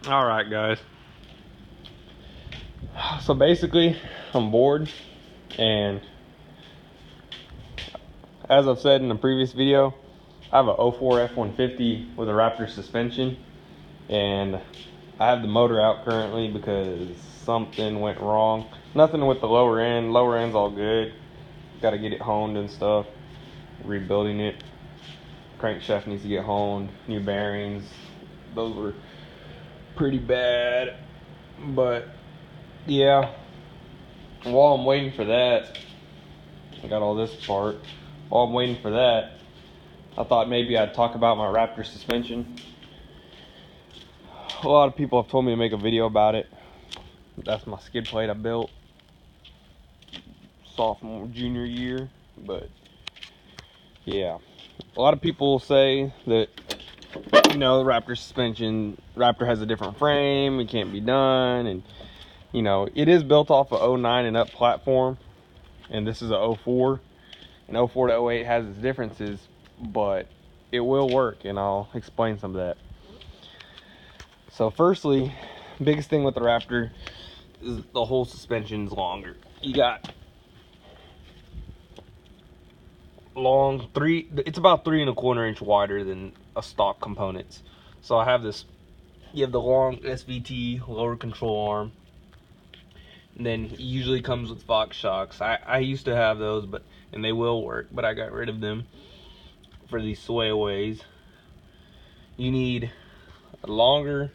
All right, guys. So basically, I'm bored, and as I've said in the previous video, I have a 04 F150 with a Raptor suspension, and I have the motor out currently because something went wrong. Nothing with the lower end. Lower end's all good. Got to get it honed and stuff. Rebuilding it. Crankshaft needs to get honed. New bearings. Those were pretty bad, but yeah. While I'm waiting for that, I got all this part. While I'm waiting for that, I thought maybe I'd talk about my Raptor suspension. A lot of people have told me to make a video about it. That's my skid plate I built sophomore, junior year. But yeah, a lot of people say that, you know, the Raptor suspension, Raptor has a different frame, it can't be done, and you know, it is built off a 09 and up platform, and this is a 04, and 04 to 08 has its differences, but it will work, and I'll explain some of that. So firstly, biggest thing with the Raptor is the whole suspension's longer. You got long it's about 3¼ inch wider than a stock components. So I have this, you have the long SVT lower control arm, and then it usually comes with Fox shocks. I used to have those, and they will work, but I got rid of them for these swayaways. You need a longer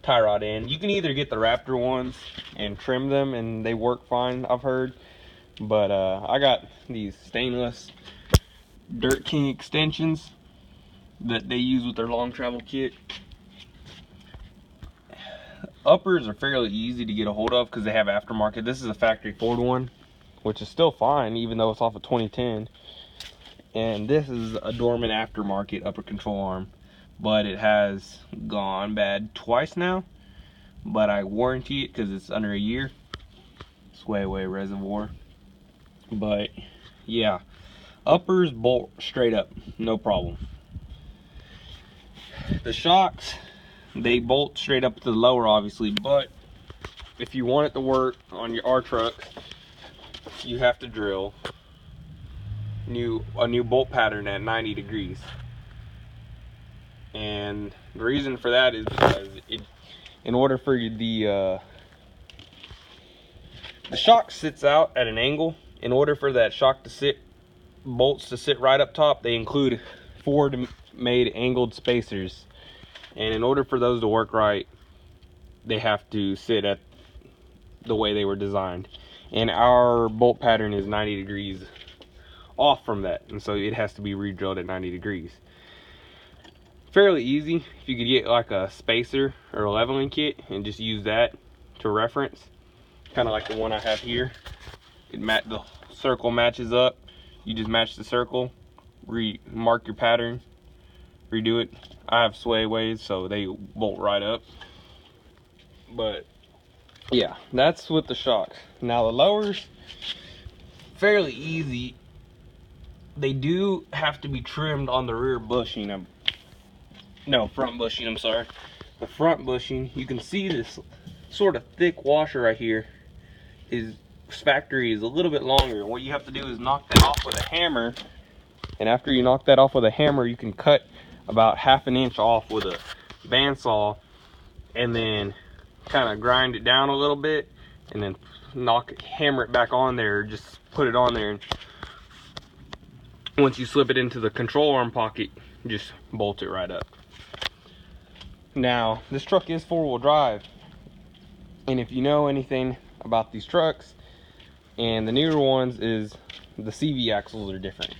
tie rod end. You can either get the Raptor ones and trim them and they work fine, I've heard, but I got these stainless Dirt King extensions that they use with their long travel kit. Uppers are fairly easy to get a hold of because they have aftermarket. This is a factory Ford one, which is still fine even though it's off of 2010. And this is a Dorman aftermarket upper control arm, but it has gone bad twice now. But I warranty it because it's under a year. Swayaway reservoir. But yeah, uppers bolt straight up, no problem. The shocks, they bolt straight up to the lower, obviously, but if you want it to work on our truck, you have to drill a new bolt pattern at 90 degrees. And the reason for that is because in order for the shock sits out at an angle. In order for that shock to sit, bolts to sit right up top, they include Ford made angled spacers, and in order for those to work right, they have to sit at the way they were designed, and our bolt pattern is 90 degrees off from that, and so it has to be re-drilled at 90 degrees. Fairly easy if you could get like a spacer or a leveling kit and just use that to reference, kind of like the one I have here. The circle matches up, you just match the circle, mark your pattern, redo it. I have swayaways, so they bolt right up. But yeah, that's with the shocks. Now the lowers, fairly easy. They do have to be trimmed on the rear bushing. Front bushing, I'm sorry. The front bushing, you can see this sort of thick washer right here is factory is a little bit longer. What you have to do is knock that off with a hammer, and after you knock that off with a hammer, you can cut about ½ inch off with a bandsaw, and then kind of grind it down a little bit, and then hammer it back on there. Just put it on there, and once you slip it into the control arm pocket, just bolt it right up. Now this truck is 4-wheel drive, and if you know anything about these trucks, and the newer ones, is the CV axles are different.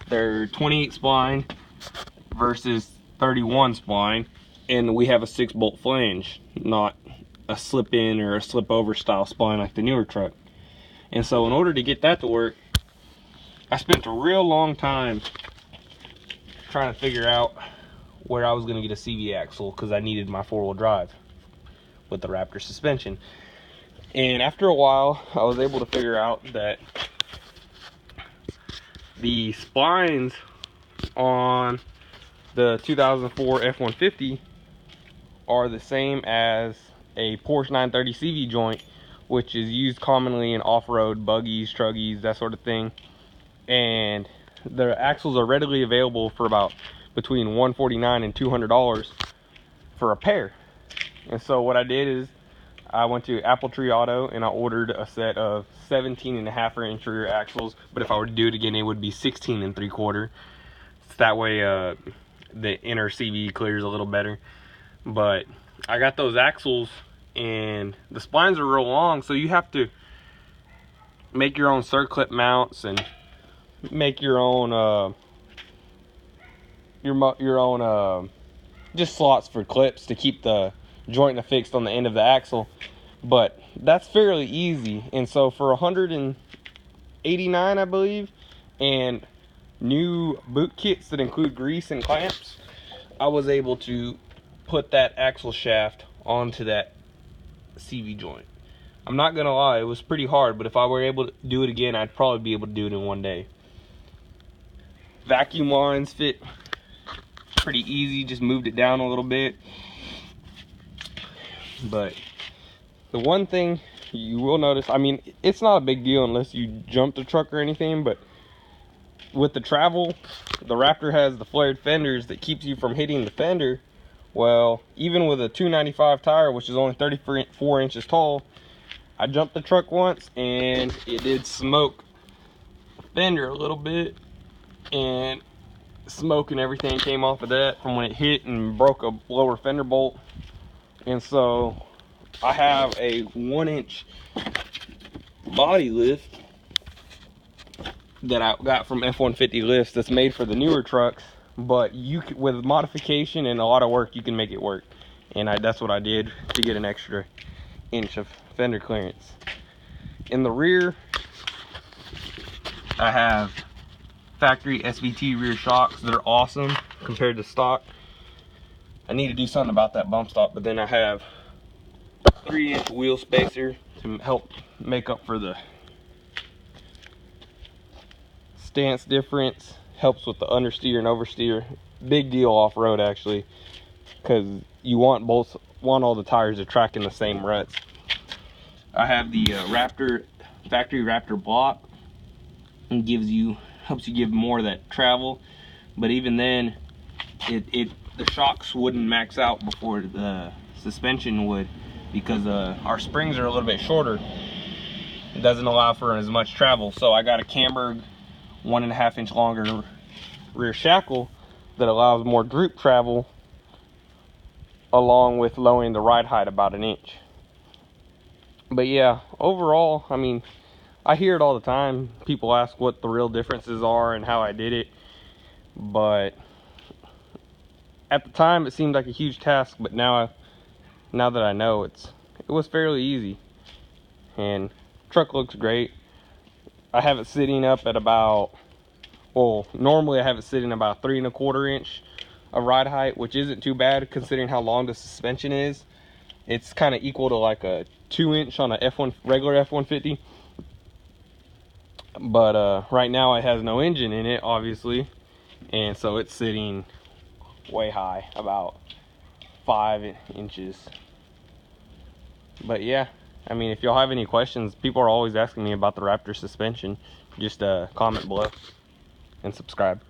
They're 28 spline versus 31 spline, and we have a 6-bolt flange, not a slip-in or a slip-over style spline like the newer truck. And so in order to get that to work, I spent a real long time trying to figure out where I was going to get a CV axle, because I needed my 4-wheel drive with the Raptor suspension. And after a while, I was able to figure out that the splines on the 2004 F150 are the same as a Porsche 930 CV joint, which is used commonly in off-road buggies, truggies, that sort of thing. And the axles are readily available for about between $149 and $200 for a pair. And so what I did is I went to Apple Tree Auto and I ordered a set of 17.5-inch rear axles, but if I were to do it again, it would be 16 3/4. So that way the inner CV clears a little better. But I got those axles and the splines are real long, so you have to make your own circlip mounts and make your own just slots for clips to keep the joint affixed on the end of the axle. But that's fairly easy. And so for $189, I believe, and new boot kits that include grease and clamps, I was able to put that axle shaft onto that CV joint. I'm not gonna lie, it was pretty hard, but if I were able to do it again, I'd probably be able to do it in one day. Vacuum lines fit pretty easy, just moved it down a little bit. But the one thing you will notice, I mean, it's not a big deal unless you jump the truck or anything, but with the travel, the Raptor has the flared fenders that keeps you from hitting the fender. Well, even with a 295 tire, which is only 34 inches tall, I jumped the truck once and it did smoke the fender a little bit, and smoke and everything came off of that from when it hit and broke a lower fender bolt. And so I have a 1-inch body lift that I got from F150 lifts that's made for the newer trucks, but you can, with modification and a lot of work, you can make it work. And that's what I did to get an extra inch of fender clearance. In the rear, I have factory SVT rear shocks that are awesome compared to stock. I need to do something about that bump stop, but then I have 3-inch wheel spacer to help make up for the stance difference. Helps with the understeer and oversteer. Big deal off-road actually, because you want all the tires to track in the same ruts. I have the Raptor factory Raptor block, and helps you give more of that travel, but even then the shocks wouldn't max out before the suspension would, because our springs are a little bit shorter. It doesn't allow for as much travel. So I got a Camberg 1.5-inch longer rear shackle that allows more droop travel, along with lowering the ride height about 1 inch. But yeah, overall, I mean, I hear it all the time. People ask what the real differences are and how I did it, but at the time it seemed like a huge task, but now that I know, it was fairly easy. And truck looks great. I have it sitting up at about, well, normally I have it sitting about 3 1/4 inch of ride height, which isn't too bad considering how long the suspension is. It's kind of equal to like a 2-inch on a regular F150. But right now it has no engine in it, obviously, and so it's sitting way high, about 5 inches. But yeah, I mean, if y'all have any questions, people are always asking me about the Raptor suspension, just comment below and subscribe.